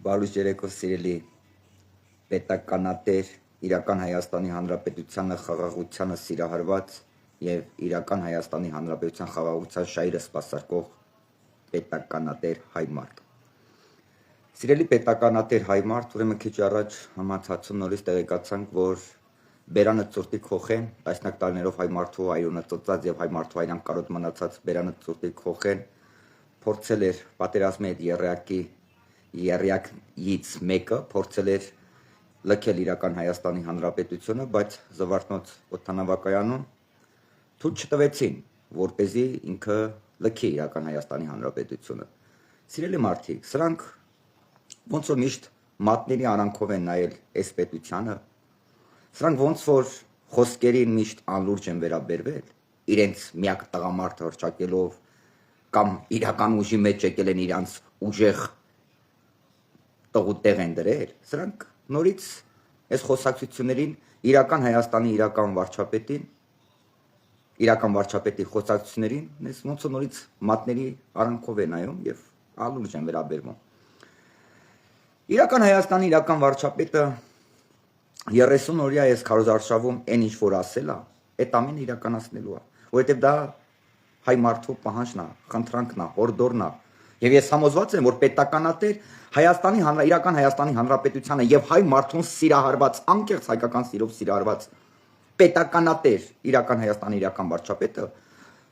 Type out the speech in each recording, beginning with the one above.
Բարույս երեկո սիրելի պետականատեր, իրական Հայաստանի Հանրապետությանը խաղաղությանը սիրահարված եւ իրական Հայաստանի Հանրապետության խաղաղության շահերը սպասարկող պետականատեր հայ մարդ։ Սիրելի պետականատեր հայ մարդ, ուրեմն քիչ առաջ համացածում նորից տեղեկացանք, որ Բերանը ծուրտի Խոխեն, տասնյակ տարիներով հայ մարդու այրունը ծծած եւ հայ մարդու այրան կարոտ մնացած Բերանը ծուրտի Խոխեն փորձել էր պատերազմի հետ երրյակից մեկը փորձել էր լքել իրական Հայաստանի Հանրապետությունը, բայց Զվարթնոց օդանավակայանում թույլ չտվեցին, որպեսզի ինքը լքի իրական Հայաստանի Հանրապետությունը։ Սիրելի մարդիկ, սրանք ոնց որ միշտ մատների արանքով են նայել այս պետությանը, սրանք ոնց որ խոսքերին միշտ անլուրջ են վերաբերվել, իրենց միակ տղամարդը հռչակելով կամ իրական ուժի մեջ եկել են իրանց ուժեղ տղուտեղ են դրել, սրանք նորից այս խոսակցություններին իրական Հայաստանի իրական վարչապետի խոսակցություններին այս ոնց որ նորից մատների արանքով են նայում եւ անլուրջ են վերաբերվում։ Իրական Հայաստանի իրական վարչապետը 30 օրյա այս քարոզարշավում այն ինչ որ ասել է, այդ ամենը իրականացնելու է, որովհետեւ դա հայ մարդու պահանջն է, խնդրանքն է, հորդորն է, եւ ես համոզված եմ, որ պետականատեր իրական Հայաստանի Հանրապետությանը եւ հայ մարդուն սիրահարված, անկեղծ հայկական սիրով սիրահարված պետականատեր իրական Հայաստանի իրական վարչապետը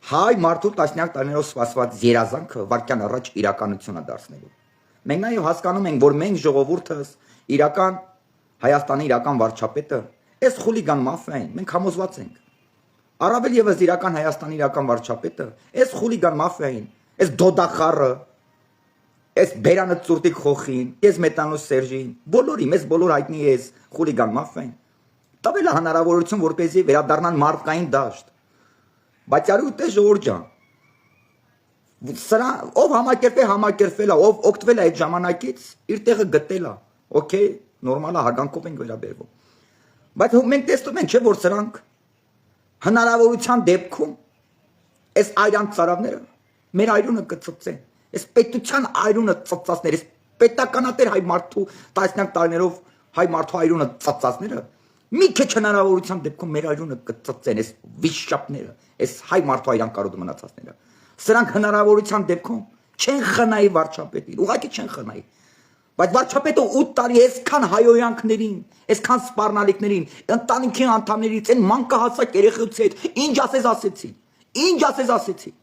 հայ մարդու տասնյակ տարիներով սպասված երազանքը վարկյան առաջ իրականություն է դարձնելու։ Մենք նաեւ հասկանում ենք, որ մենք ժողովուրդս իրական Հայաստանի իրական վարչապետը այս խուլիգան մաֆիային մենք համոզված ենք։ Առավել եւս իրական Հայաստանի իրական վարչապետը այս խուլիգան մաֆիային, այս դոդախառը, այս Բերանը ծուրտիկ Խոխին, այս Մետանոս Սերժին, բոլորի մեզ բոլոր հայտնի է այս խուլիգան մաֆիային։ Տվել է հնարավորություն, որպեսզի վերադառնան մարդկային դաշտ։ Բայց արի ուտե ժողովուրդ ջան։ Սրա ով համակերպել է, ով օգտվել է այդ ժամանակից, իր տեղը գտել է։ Okay, նորմալ է, հարգանքով ենք վերաբերվում։ Բայց մենք տեսնում ենք, չէ՞ որ սրանք հնարավորության դեպքում այս այրան ծարավները մեր այրունը կծծեն, այս պետության այրունը ծծածները, այս պետականատեր հայ մարդու տասնյակ տարիներով հայ մարդու այրունը ծծածները մի քիչ հնարավորության դեպքում մեր այրունը կծծեն, այս վիշապները, այս հայ մարդու այրան կարոտ մնացածները։ Սրանք հնարավորության դեպքում չեն խնայի վարչապետին, ուղղակի չեն խնայի։ Բայց վարչապետը 8 տարի այսքան հայոյանքներին, այսքան սպառնալիքներին, ընտանիքի անդամներից, այն մանկահասակ երեխուց հետ ինչ ասեցի։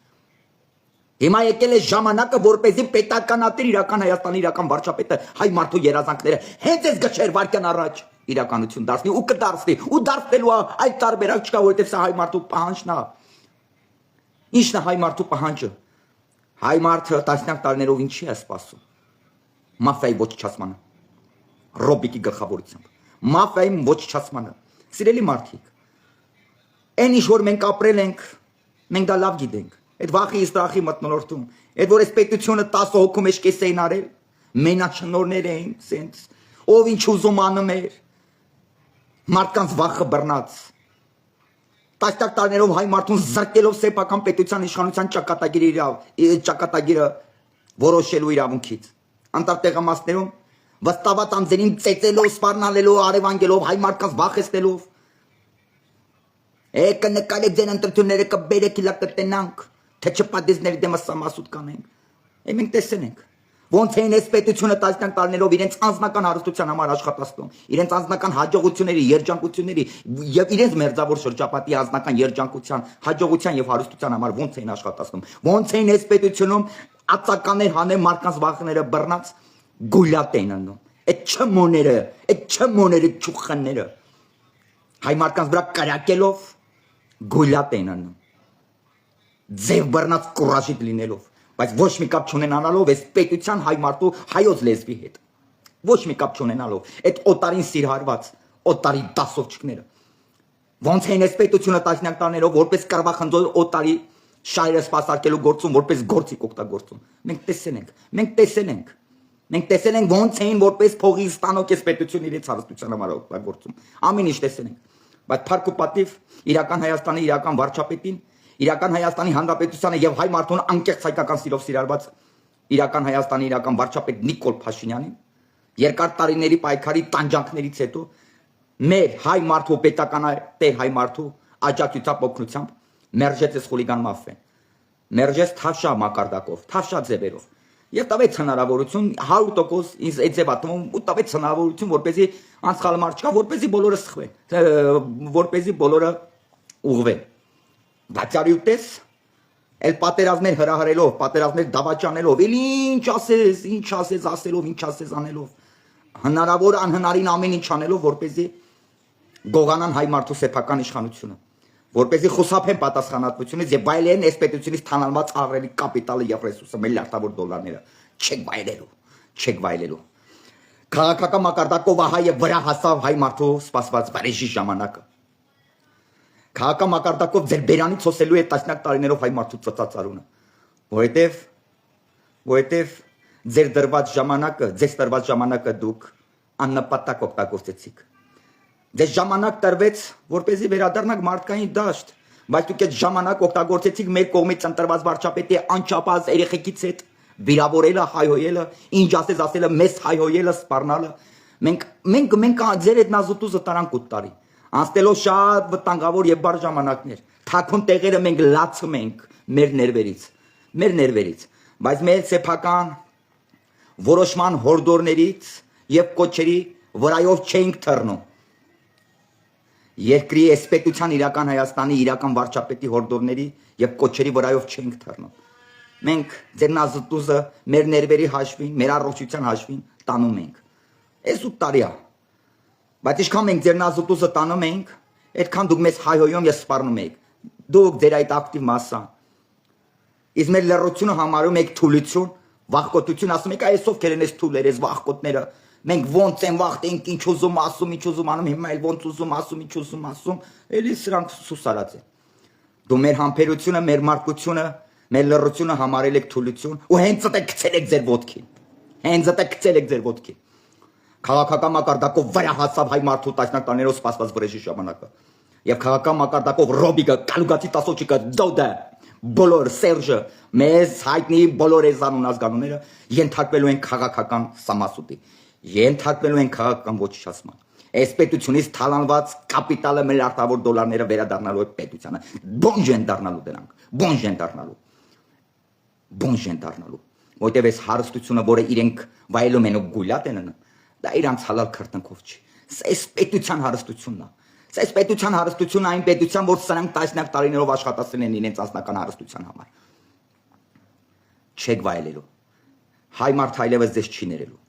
Հիմա եկել է ժամանակը, որպեսզի պետականատեր իրական Հայաստանի իրական վարչապետը հայ մարդու երազանքները հենց այս գչեր վարկյան առաջ իրականություն դարձնի ու կդարձնի ու դարձնելու այդ տարբերակ չկա, որովհետև սա հայ մարդու պահանջն է։ Ինչն է հայ մարդու պահանջը։ Հայ մարդը տասնյակ տարիներով ինչի է սպասում։ Մաֆիայի ոչնչացմանը, Ռոբիկի գլխավորությամբ, մաֆիայի ոչնչացմանը։ Սիրելի մարդիկ, այն ինչ որ մենք ապրել ենք, մենք դա լավ գիտենք։ Այդ վախի ստրախի մթնոլորտում, այդ որ այս պետությունը 10 հոգու մեջ կես էին արել, մենաչնորներ էին, սենց, ով ինչ ուզում անում էր, մարդկանց վախը բռնած, տասնյակ տարիներով հայ մարդուն զրկելով սեփական պետության իշխանության ճակատագիրը որոշելու իրավունքից։ Անտարտեղամասներում վստահված անձերին ծեծելով, սպառնալելով, արևանգելով, հայ մարդկանց վախեցնելով։ Կնկալեք ձեր ընտրությունները կբերեք իլա կտենանք, թե չպատիզների դեմը սամասուտ կանենք։ Մենք տեսնենք, ոնց էին այս պետությունը տասնյակ տարիներով իրենց անձնական հարստության համար աշխատացնում, իրենց անձնական հաջողությունների, երջանկությունների եւ իրենց մերձավոր շրջապատի անձնական երջանկության, հաջողության եւ հարստության համար ոնց էին աշխատացնում, ոնց էին այս պետությունում ածականներ հանել մարդկանց վախները բռնած գուլատ էին անում։ Այդ չմոները ճուխանները հայ մարդկանց վրա կրակելով գուլատ էին անում։ Ձև բռնած կուրաժիտ լինելով, բայց ոչ մի կապ չունենալով այս պետության հայ մարդու հայոց լեզվի հետ։ Ոչ մի կապ չունենալով այդ օտարին սիրահարված օտարի դասովչիկները։ Ոնց էին այս պետությունը տասնյակ տարիներով որպես կռվախնդոլ օտարի շայրը սպասարկելու գործում, որպես գործիք օգտագործում։ Մենք տեսել ենք ոնց էին որպես փողի ստանոք այս պետությունը իրենց հարստության համար օգտագործում։ Ամեն ինչ տեսել ենք։ Բայց փառք ու պատիվ իրական Հայաստանի իրական վարչապետին, իրական Հայաստանի Հանրապետությանը եւ հայ մարդուն անկեղծ հայկական սիրով սիրարված իրական Հայաստանի իրական վարչապետ Նիկոլ Փաշինյանին Երկար տարիների պայքարի տանջանքներից հետո մեր հայ մարդու պետական տեր հայ մարդու աջակցությամբ օգնությամբ մերժեց այս խուլիգան մաֆիան։ Մերժեց թավշա մակարդակով, թավշա ձևերով։ Եվ տվեց հնարավորություն 100% ինձ այդ ձևա թվում ու տվեց հնարավորություն, որպեսզի անցյալ մարդ չկա, որպեսզի բոլորը սխվեն, որպեսզի բոլորը ուղղվեն։ Բայց արի ուտես էլ պատերազմներ հրահրելով, պատերազմներ դավաճանելով, էլ ինչ ասես ասելով, ինչ ասես անելով, հնարավոր անհնարին ամեն ինչ անելով, որպեսզի գողանան հայ մարդու սեփական իշխանությունը, որպեսզի խուսափեն պատասխանատվությունից եւ վայելեն այս պետությունից թանալված աղրելի կապիտալը եւ ռեսուրսը, միլիարդավոր դոլարները, չեք վայելելու։ Քաղաքական մակարդակով ահա եւ վրա հասավ հայ մարդու սպասված բարեժի ժամանակը։ Քաղաքական մակարդակով ձեր բերանից հոսելու է տասնյակ տարիներով հայ մարդու ծծած արունը, որովհետև ձեր տրված ժամանակը դուք աննպատակ օգտագործեցիք։ Ձեզ ժամանակ տրվեց, որպեսզի վերադառնաք մարդկային դաշտ, բայց դուք այդ ժամանակ օգտագործեցիք մեր կողմից ընտրված վարչապետի անչափահաս երեխեքից հետ վիրավորելը, հայհոյելը, ինչ ասելը, մեզ հայհոյելը, սպառնալը։ Մենք ձեր այդ նազուտուզը տարանք 8 տարի։ Անցնելով շատ վտանգավոր եւ բար ժամանակներ, թաքուն տեղերը մենք լացում ենք մեր ներվերից, բայց մեր սեփական որոշման հորդորներից եւ կոչերի վրայով չենք թռնում։ Երկրի այս պետության իրական Հայաստանի իրական վարչապետի հորդորների եւ կոչերի վրայով չենք թռնում։ Մենք ձեր նազուտուզը մեր ներվերի հաշվին, մեր առողջության հաշվին տանում ենք։ Այս 8 տարի է։ Բայց ինչքան մենք ձեր նազուտուզը տանում ենք, այդքան դուք մեզ հայհոյում եւ սպառնում եք։ Դուք ձեր այդ ակտիվ մասսան։ Իսկ մեր լռությունը համարում եք թուլություն, վախկոտություն, ասում եք այս ովքեր են այս թուլերը, այս վախկոտները։ Մենք ոնց են վախտենք, ինչ ուզում ասում, ինչ ուզում անում, հիմա էլ ոնց ուզում ասում, ինչ ուզում ասում, էլի սրանք սուսարած են։ Դու մեր համբերությունը, մեր մարկությունը, մեր լռությունը համարել եք թուլություն ու հենց այդ գցել եք ձեր ոտքին։ Քաղաքական մակարդակով վրա հասավ հայ մարդու տասնյակ տարիներով սպասված վրեժի ժամանակը։ Եվ քաղաքական մակարդակով Ռոբիկը, Կալուգացի տասոչիկը, Դոդը, բոլոր Սերժը, մեզ հայտնի բոլոր այս անունազգանունները ենթարկվելու են քաղաքական սամասուտի, ենթարկվելու են քաղաքական ոչնչացման։ Այս պետությունից թալանված կապիտալը միլիարդավոր դոլարները վերադառնալու է պետությանը։ Բոնժ են դառնալու։ Որտեղ այս հարստությունը, որը իրենք վայելում են ու գույլատ են անում, դա իրանց հալալ քրտնքով չի։ Այս պետության հարստությունն է։ Այս պետության հարստությունը այն պետության, որ սրանք տասնյակ տարիներով աշխատացել են իրենց անձնական հարստության համար։ Չեք վայելելու։ Հայ մարդ այլևս ձեզ չի ներելու։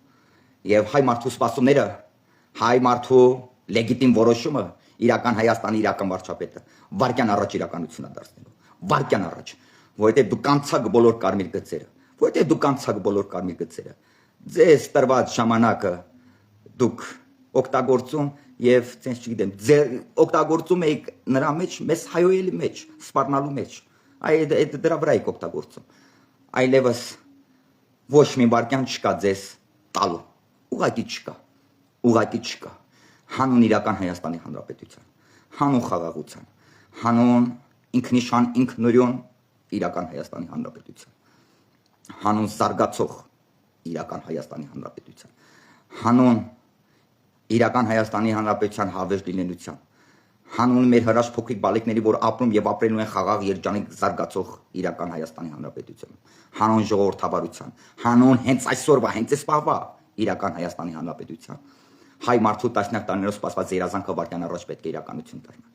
Եվ հայ մարդու սպասումները, հայ մարդու լեգիտիմ որոշումը իրական Հայաստանի իրական վարչապետը վարկյան առաջ իրականություն է դարձնելու։ Վարկյան առաջ, որովհետև դուք կանցաք բոլոր կարմիր գծերը։ Ձեզ տրված ժամանակը դուք օգտագործում եւ ցենց չգիտեմ, օգտագործում եք նրա մեջ, մեզ հայոյելի մեջ, սպառնալու մեջ։ Այդ դրա վրա եք օգտագործում։ Այլևս ոչ մի վարկյան չկա ձեզ տալու։ Ուղղակի չկա։ Հանուն իրական Հայաստանի Հանրապետության, հանուն խաղաղության, հանուն ինքնիշխան ինքնուրույն իրական Հայաստանի Հանրապետության, հանուն զարգացող իրական Հայաստանի Հանրապետության, հանուն իրական Հայաստանի Հանրապետության հավերժ լինելության, հանուն մեր հրաշ փոքրիկ բալիկների, որ ապրում եւ ապրելու են խաղաղ երջանիկ զարգացող իրական Հայաստանի Հանրապետություն, հանուն ժողովրդավարության, հանուն հենց այսօրվա, հենց այս պահվա իրական Հայաստանի Հանրապետության, հայ մարդու տասնյակ տարիներով սպասված երազանքը վարկյան առաջ պետք է իրականություն դառնա։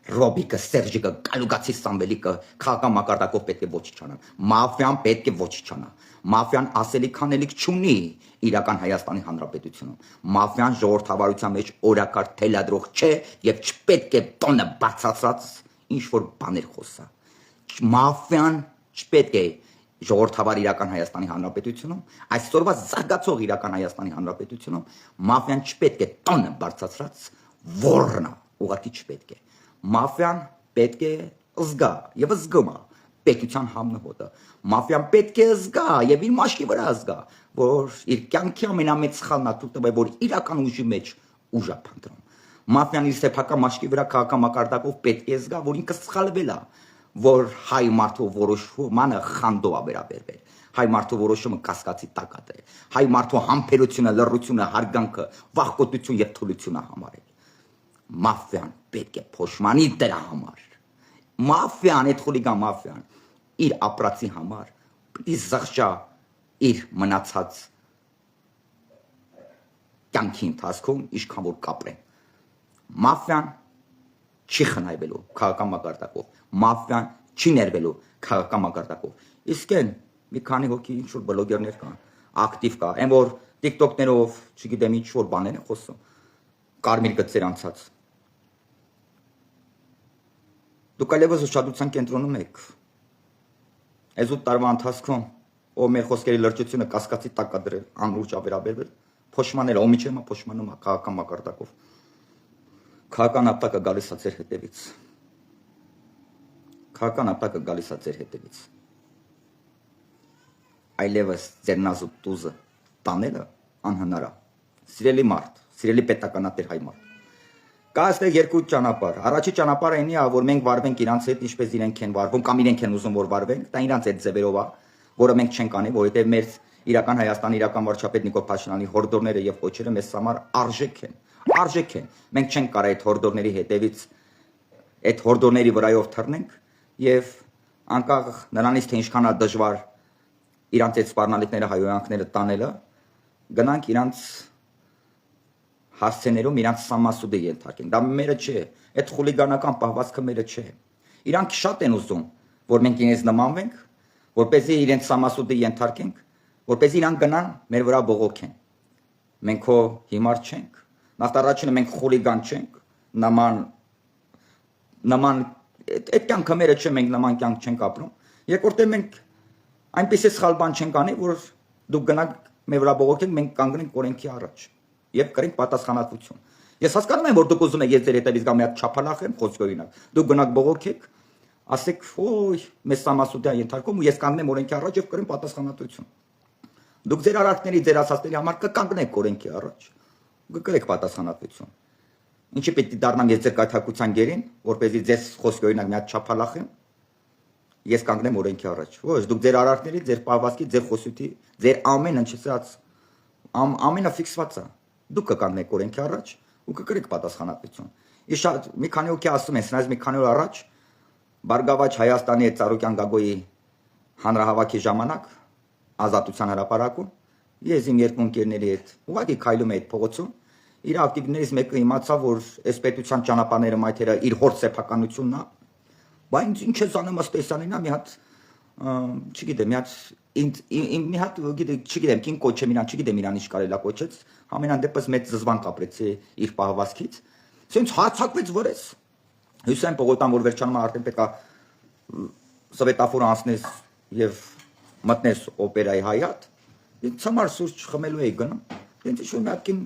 Ռոբիկը, Սերժիկը, Կալուգացի Սամվելիկը քաղաքական մակարդակով պետք է ոչնչանան։ Մաֆիան պետք է ոչնչանա։ Մաֆիան ասելիք քանելիք չունի իրական Հայաստանի Հանրապետությունում։ Մաֆիան ժողովրդավարության մեջ օրակարգ թելադրող չէ եւ չպետք է տոնը բացածած ինչ որ բաներ խոսա։ Մաֆիան չպետք է ժողովրդավար իրական Հայաստանի Հանրապետությունում, այսօրվա զարգացող իրական Հայաստանի Հանրապետությունում մաֆիան չպետք է տոնը բարձրացրած ոռնա, ուղղակի չպետք է։ Մաֆիան պետք է զգա եւ զգում է պետության համնահոտը։ Մաֆիան պետք է զգա եւ իր մաշկի վրա զգա, որ իր կյանքի ամենամեծ սխալն է թույլ տվել, որ իրական ուժի մեջ ուժ է փնտրում։ Մաֆիան իր սեփական մաշկի վրա քաղաքական մակարդակով պետք է զգա, որ ինքը սխալվել է, որ հայ մարդու որոշմանը խանդով է վերաբերվել։ Հայ մարդու որոշումը կասկածի տակ է։ Հայ մարդու համբերությունը, լռությունը, հարգանքը, վախկոտություն եւ թուլությունը համարել։ Մաֆիան պետք է փոշմանի դրա համար։ Մաֆիան, այդ խուլիգան մաֆիան իր ապրածի համար պիտի զղջա իր մնացած կյանքի ընթացքում ինչքան որ կապրեն։ Մաֆիան չի խնայվելու քաղաքական մակարդակով, մաֆիան չի ներվելու քաղաքական մակարդակով։ Իսկ այն մի քանի հոգի ինչ որ բլոգերներ կան, ակտիվ կա, այն որ TikTok-ներով, չգիտեմ ինչ որ բաներ են խոսում, կարմիր գծեր անցած։ Դուք այլևս ուշադրության կենտրոնում եք։ Այս 8 տարվա ընթացքում ով մեր խոսքերի լրջությունը կասկածի տակ դրել, անուրջա վերաբերվել, փոշմանել, ով միջև փոշմանում է քաղաքական մակարդակով։ Քաղաքական ապտակը գալիս է ձեր հետևից։ Քաղաքական ապտակը գալիս է ձեր հետևից։ Այլևս ձեր նազու տուզը տանելը անհնար է։ Սիրելի մարդ, սիրելի պետականատեր հայ մարդ։ Կա այստեղ երկու ճանապարհ։ Առաջի ճանապարհը այնի է, որ մենք վարվենք իրանց հետ, ինչպես իրենք են վարվում, կամ իրենք են ուզում որ վարվենք, դա իրանց այդ ձևերով է, որը մենք չենք անի, որովհետև մեր իրական Հայաստանի իրական վարչապետ Նիկոլ Փաշինյանի հորդորները եւ կոչերը մեզ համար արժեք են։ Արժեք են։ Մենք չենք կարող այդ հորդորների հետևից այդ հորդորների վրայով թռնենք եւ անկախ նրանից թե ինչքան է դժվար իրանց այդ սպառնալիքները հայոյանքները տանելը, գնանք իրանց հասցեներում իրանց սամասուդը ենթարկենք։ Դա մերը չէ, այդ խուլիգանական պահվածքը մերը չէ։ Իրանք շատ են ուզում, որ մենք իրենց նմանվենք, որպեսզի իրենց սամասուդը ենթարկենք, որպեսզի իրանք գնան մեր վրա բողոքեն։ Մենք հո հիմար չենք։ Նախ առաջինը մենք խուլիգան չենք, նման այդ կյանքը մերը չէ, մենք նման կյանք չենք ապրում։ Երկրորդը մենք այնպեսի սխալ բան չենք անի, որ դուք գնաք մեր վրա բողոքենք, մենք կանգնենք օրենքի առաջ եւ կրենք պատասխանատվություն։ Ես հասկանում եմ, որ դուք ուզում եք ես ձեր հետևից գամ մի հատ չափալախեմ, խոսքի օրինակ։ Դուք գնաք բողոքեք, ասեք, ոյ, մեզ սամասուդիա ենթարկում ու ես կանգնեմ օրենքի առաջ եւ կրեմ պատասխանատվություն։ Դուք ձեր արարքների, ձեր ասածների համար կկանգնեք օրենքի առաջ։ Կկրեք պատասխանատվություն։ Ինչի պետք է դառնամ ես ձեր կայթակցության գերին, որպեսզի ձեզ խոսքի օրինակ մի հատ չափալախեմ, ես կանգնեմ օրենքի առաջ։ Ոչ, դուք ձեր արարքների, ձեր պահվածքի, ձեր խոսույթի, ձեր ամենը չսած ամենը ֆիքսված է։ Դուք կկանգնեք օրենքի առաջ ու կկրեք պատասխանատվություն։ Իսկ մի քանի հոգի ասում են, սրանից մի քանի օր առաջ Բարգավաճ Հայաստանի այդ Ծառուկյան Գագոյի հանրահավաքի ժամանակ Ազատության հրապարակում ես իմ երկու ընկերների հետ ուղղակի քայլում էի այդ փողոցում, իր ակտիվներից մեկը իմացավ, որ այս պետության ճանապարհները մայթերը իր հոր սեփականությունն է, բայց ինչ է զանում ըստեսանին, մի հատ չգիտեմ, մի հատ չգիտեմ, կին կոչեմ իրան, չգիտեմ իրան ինչ կարելի է կոչեց, ամենայն դեպս մեծ զզվանք ապրեցի իր պահվածքից, սենց հացակվեց վրես, հյուսային պողոտան, որ վերջանում արդեն պետք է սվետաֆորը անցնես եւ մտնես օպերայի հայատ, ցամար սուրճ խմելու էի գնում, դենց ինչ-որ մի հատ կին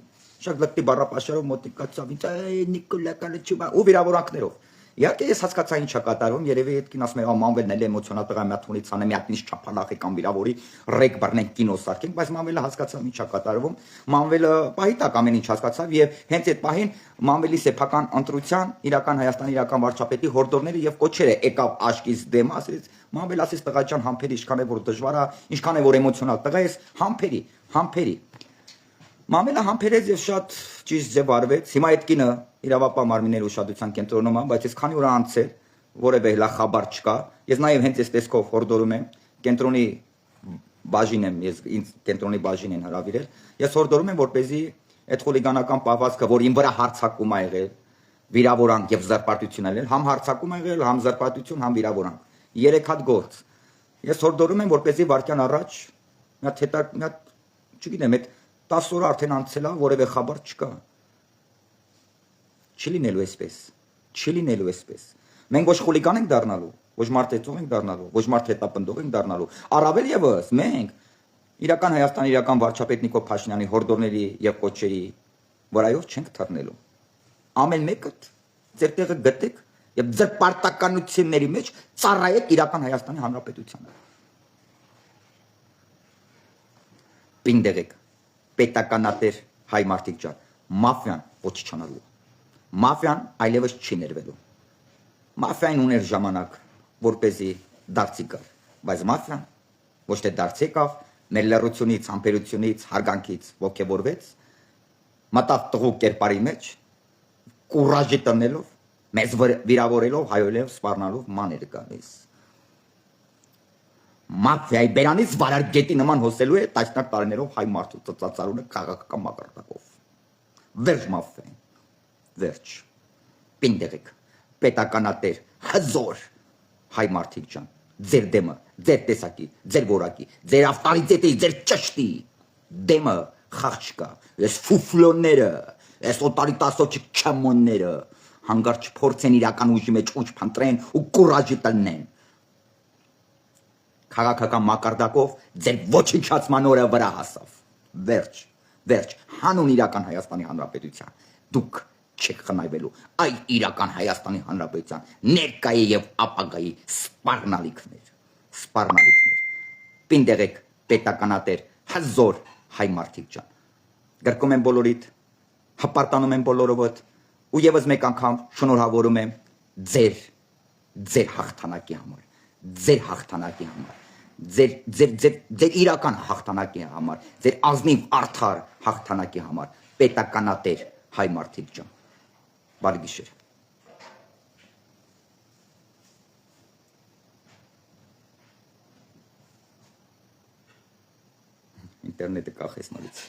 շակ լկտի բառապաշարով մոտիկ կացավ, ինձ Նիկոլա Կանչուբա ու վիրավորանքներով։ Իհարկե ես հասկացա ինչ է կատարում, երևի այդ կին ասում է, մանվելն էլ էմոցիոնալ տղա մի հատ ունից անեմ, մի հատ ինչ չափանախի կամ վիրավորի, ռեկ բռնենք կինո սարքենք, բայց մանվելը հասկացա ինչ է կատարվում, մանվելը պահի տակ ամեն ինչ հասկացավ եւ հենց այդ պահին մանվելի սեփական ընտրության իրական Հայաստանի իրական վարչապետի հորդորները եւ կոչերը եկավ աշկից դեմ, ասեց մանվել ասեց տղա ջան համբերի, ինչքան է որ դժվար է, ինչքան է որ էմոցիոնալ տղա ես համբերի Մամելը համբերեց եւ շատ ճիշտ ձև արվեց։ Հիմա այդ կինը իրավապահ մարմինների ուշադրության կենտրոնում է, բայց ես քանի օր անց է որևէ հլա խաբար չկա։ Ես նաեւ հենց այս տեսքով հորդորում եմ կենտրոնի բաժին եմ, ես ինձ կենտրոնի բաժին են հրավիրել։ Ես հորդորում եմ, որպեսզի այդ խուլիգանական պահվածքը, որ իմ վրա հարձակում է եղել, վիրավորանք եւ զրպարտություն ել, համ հարձակում է եղել, համ զրպարտություն, համ վիրավորանք։ 3 հատ գործ։ Ես հորդորում եմ, որպեսզի վարկյան առաջ մի հատ չգիտեմ, այդ 10 օր արդեն անցել է, որևէ խաբար չկա։ Չի լինելու այսպես։ Մենք ոչ խուլիգան ենք դառնալու, ոչ մարդեցող ենք դառնալու, ոչ մարդ հետապնդող ենք դառնալու։ Առավել եւս մենք իրական Հայաստանի իրական վարչապետ Նիկոլ Փաշինյանի հորդորների եւ կոչերի վրայով չենք թռնելու։ Ամեն մեկը ձեր տեղը գտեք եւ ձեր պարտականությունների մեջ ծառայեք իրական Հայաստանի Հանրապետությանը։ Պինդեղեք պետականատեր հայ մարդիկ ջան, մաֆիան ոչի չանալու։ Մաֆիան այլևս չի ներվելու։ Մաֆիան ուներ ժամանակ, որպեսզի դարձի գար, բայց մաֆիան ոչ թե դարձ եկավ, մեր լռությունից, համբերությունից, հարգանքից ոգևորվեց, մտավ տղու կերպարի մեջ, կուրաժի տնելով, մեզ վիրավորելով, հայոլելով, սպառնալով ման էր գալիս։ Մաֆիայի բերանից վարար գետի նման հոսելու է տասնյակ տարիներով հայ մարդու ծծածարունը քաղաքական մակարդակով։ Վերջ մաֆիային, վերջ, պինդեղեք, պետականատեր, հզոր, հայ մարդիկ ջան, ձեր դեմը, ձեր տեսակի, ձեր որակի, ձեր ավտարիզետի, ձեր ճշտի, դեմը խաղ չկա, ես ֆուֆլոնները, ես օտարիտասոչի չամոնները, հանգար չփորձեն իրական ուժի մեջ ուժ փնտրեն ու կուրաժի տնեն։ Քաղաքական մակարդակով ձեր ոչնչացման օրը վրա հասավ։ Վերջ, վերջ, հանուն իրական Հայաստանի Հանրապետության։ Դուք չեք խնայվելու այ իրական Հայաստանի Հանրապետության ներկայի եւ ապագայի սպառնալիքներ, սպառնալիքներ։ Պինդեղեք պետականատեր, հզոր հայ մարդիկ ջան։ Գրկում եմ բոլորիդ, հպարտանում եմ բոլորովդ ու եւս մեկ անգամ շնորհավորում եմ ձեր հաղթանակի համար, ձեր հաղթանակի համար, ձեր իրական հաղթանակի համար, ձեր ազնիվ արդար հաղթանակի համար, պետականատեր հայ մարդիկ ջան։ Բարի գիշեր։ Ինտերնետը կախեց նորից։